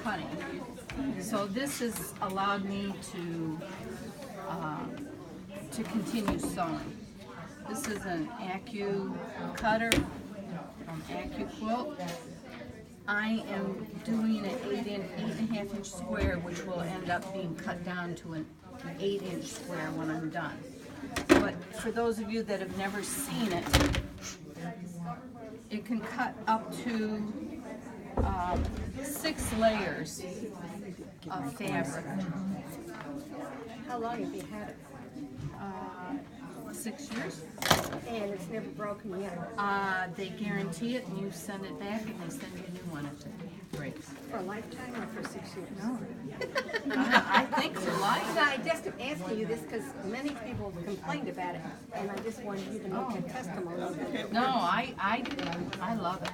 cutting. So this has allowed me to continue sewing. This is an Accuquilt Cutter from Accuquilt. I am doing an 8.5 inch square, which will end up being cut down to an 8 inch square when I'm done. But for those of you that have never seen it, it can cut up to 6 layers of fabric. How long have you had it? 6 years. And it's never broken yet? They guarantee it, and you send it back, and they send you a new one if it breaks. For a lifetime or for 6 years? No. I think for life. No, I just am asking you this because many people complained about it, and I just wanted you to make a testimony that it No, works. I love it.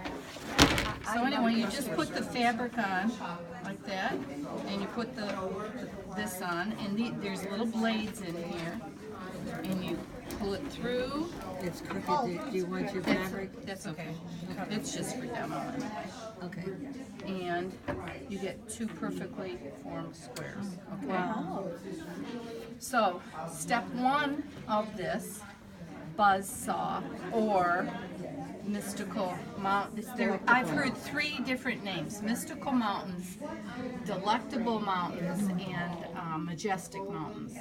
So anyway, you just put the fabric on like that, and you put this on, and there's little blades in here, and you pull it through. It's crooked. Do you want your fabric? That's okay. It's just for demo. Okay. And you get 2 perfectly formed squares. Okay. Wow. So step 1 of this buzz saw or mystical mountains. I've heard 3 different names: mystical mountains, delectable mountains, and majestic mountains.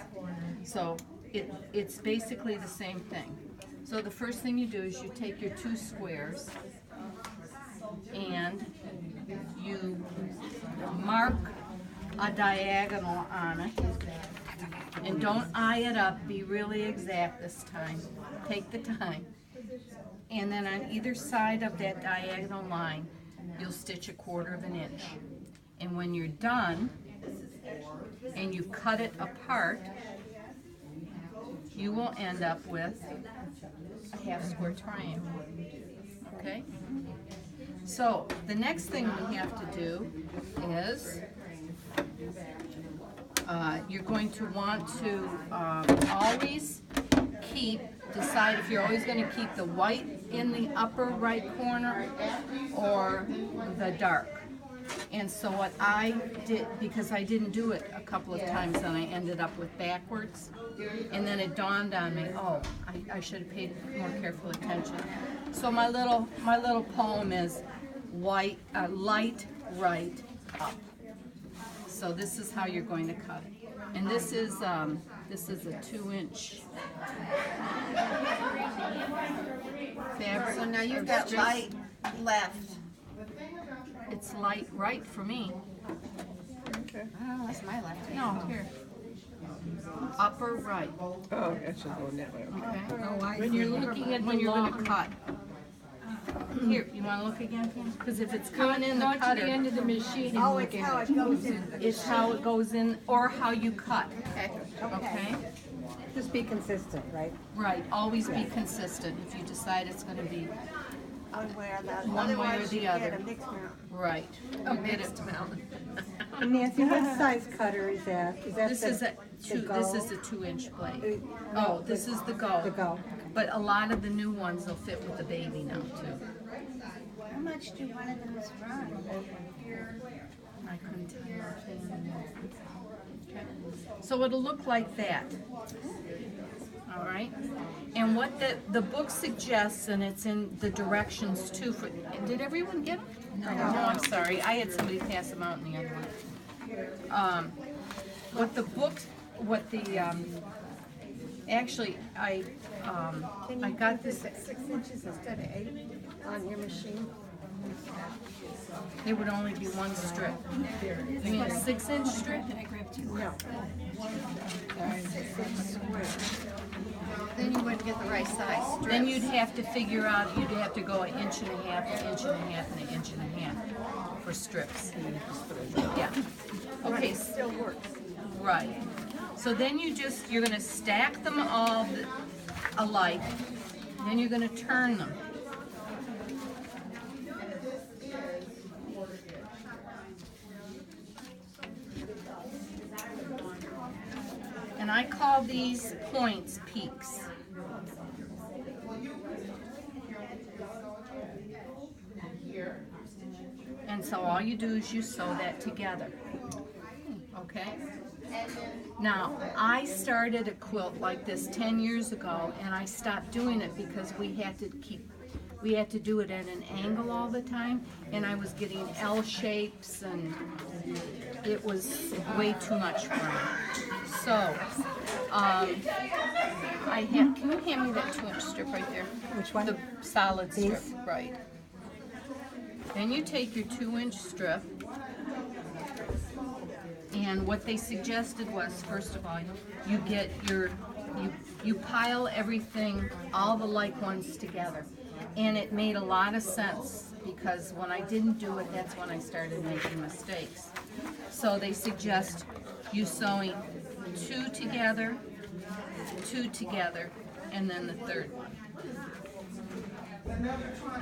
So it's basically the same thing. So the first thing you do is you take your 2 squares and you mark a diagonal on it. And don't eye it up, be really exact this time. Take the time. And then on either side of that diagonal line, you'll stitch 1/4 inch. And when you're done, and you cut it apart, you will end up with a 1/2 square triangle. Okay? So the next thing we have to do is you're going to want to always decide if you're always going to keep the white in the upper right corner or the dark. And so what I did, because I didn't do it a couple of times and I ended up with backwards, and then it dawned on me, oh, I should have paid more careful attention. So my little poem is light right up. So this is how you're going to cut it. And this is a 2 inch fabric. So now you've got light left. It's light right for me. Oh, that's my left. No, here. Upper right. Oh, that's just going that way. Okay. When you're looking at When you're going to cut. Here, you want to look again? Because if it's coming in the not to the cutter, end of the machine and Oh, look it's how at it it. goes in. it's how it goes in or how you cut. Okay. Okay? Just be consistent, right? Right. Always be consistent if you decide it's going to be One way or the other. One way or Otherwise, the you get other. a mixed mountain. right. A mixed mountain. Nancy, what size cutter is that? Is that This is a 2 inch blade. Oh, this is the go. The go. But a lot of the new ones will fit with the baby now too. How much do one of those run? I couldn't tell you offhand. Okay. So it'll look like that. All right. And what the book suggests, and it's in the directions too. Did everyone get them? No, I'm sorry. I had somebody pass them out in the other one. Actually, I got this. 6 inches instead of 8 on your machine? It would only be 1 strip. You mean a 6 inch strip? No. Then you wouldn't get the right size strips. Then you'd have to figure out, you'd have to go 1.5 inches, 1.5 inches, and 1.5 inches for strips. Yeah. Okay, Still works. right. So then you're gonna stack them all alike, then you're gonna turn them. And I call these points peaks. And so all you do is you sew that together. Okay? Now, I started a quilt like this 10 years ago, and I stopped doing it because we had to do it at an angle all the time, and I was getting L shapes, and it was way too much for me. So, can you hand me that 2-inch strip right there? Which one? The solid strip, These? right. Then you take your 2-inch strip, and what they suggested was, first of all, you get you pile everything, all the like ones together. And it made a lot of sense, because when I didn't do it, that's when I started making mistakes. So they suggest you sewing 2 together, 2 together, and then the third one.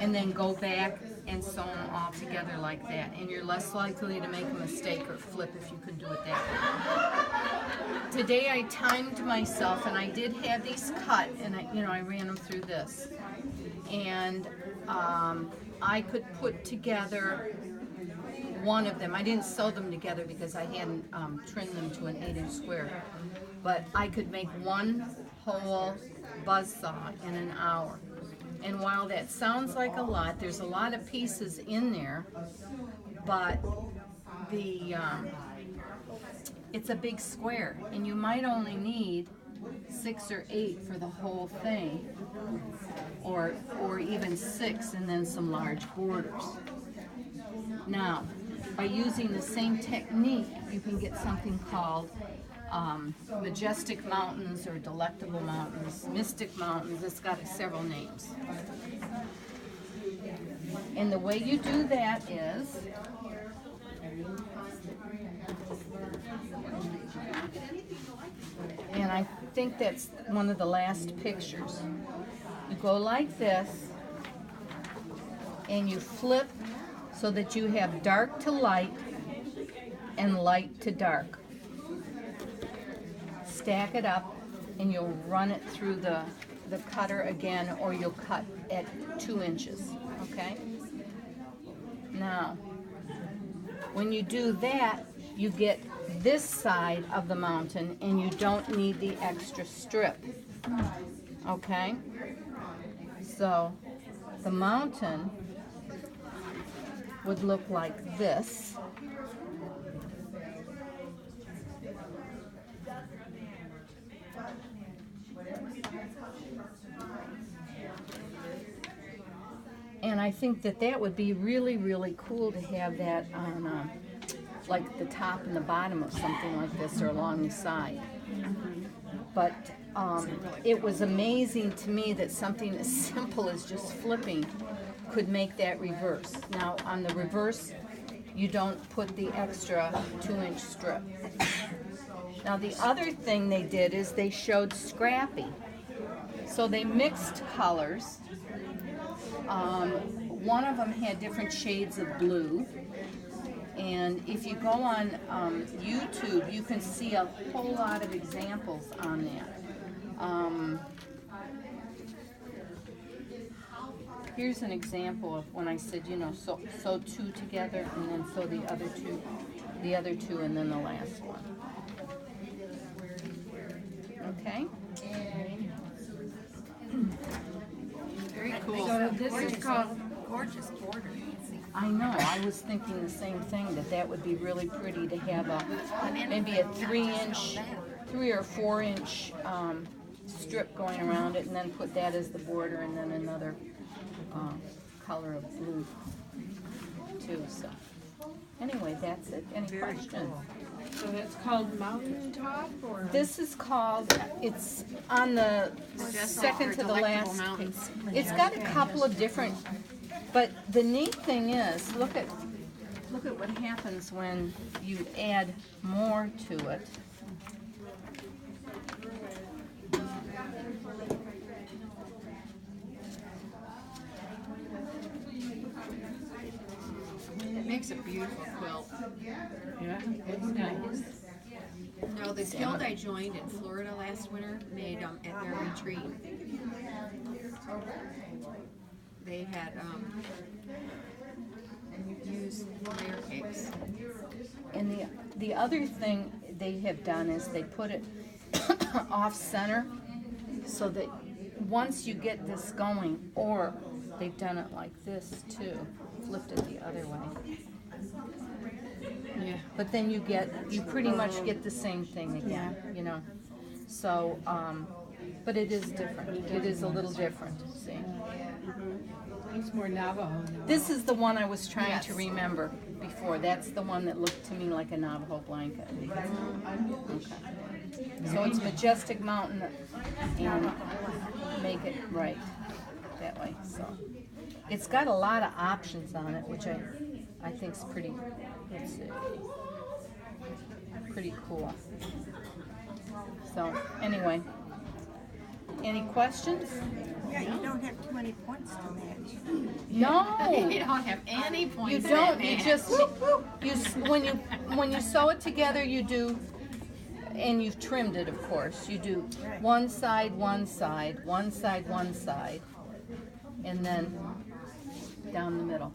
And then go back and sew them all together like that. And you're less likely to make a mistake or flip if you can do it that way. Today I timed myself, and I did have these cut, and I ran them through this. And I could put together one of them. I didn't sew them together because I hadn't trimmed them to an 8-inch square. But I could make one whole buzzsaw in an hour. And while that sounds like a lot, there's a lot of pieces in there, but it's a big square, and you might only need 6 or 8 for the whole thing, or even 6 and then some large borders. Now, by using the same technique, you can get something called Majestic Mountains or Delectable Mountains, Mystic Mountains. It's got several names. And the way you do that is and I think that's one of the last pictures. You go like this, and you flip so that you have dark to light and light to dark. Stack it up, and you'll run it through the cutter again, or you'll cut at 2 inches, okay? Now, when you do that, you get this side of the mountain, and you don't need the extra strip, okay? So, the mountain would look like this. And I think that would be really, really cool to have that on like the top and the bottom of something like this, or along the side. But it was amazing to me that something as simple as just flipping could make that reverse. Now on the reverse, you don't put the extra 2-inch strip. Now the other thing they did is they showed scrappy. So they mixed colors. One of them had different shades of blue. And if you go on YouTube, you can see a whole lot of examples on that. Here's an example of when I said, sew 2 together, and then sew the other two, and then the last one. Okay? Very cool. So this is called, Gorgeous border. I know, I was thinking the same thing, that would be really pretty to have maybe a 3 or 4 inch strip going around it, and then put that as the border, and then another color of blue too. So anyway, that's it. Any questions? So that's called mountaintop, or? This is called, it's on the second to the last page. It's got a couple of different, but the neat thing is, look at what happens when you add more to it. It makes a beautiful quilt. Yeah, it's nice. No, the guild I joined in Florida last winter made at their retreat. They had use layer cakes. And the other thing they have done is they put it off center so that once you get this going, or they've done it like this too, flipped it the other way. Yeah. But then you pretty much get the same thing again, you know. So, but it is different. It is a little different, see. Looks more Navajo now. This is the one I was trying to remember before. That's the one that looked to me like a Navajo blanket. Okay. So it's Majestic Mountain and make it right that way. So it's got a lot of options on it, which I think's pretty. Let's see, pretty cool. So anyway, any questions? Yeah, you don't have too many points to match. No. You don't have any points. You in don't. that You match. just when you sew it together, you do, and you've trimmed it, of course. You do one side, one side, one side, one side, and then down the middle.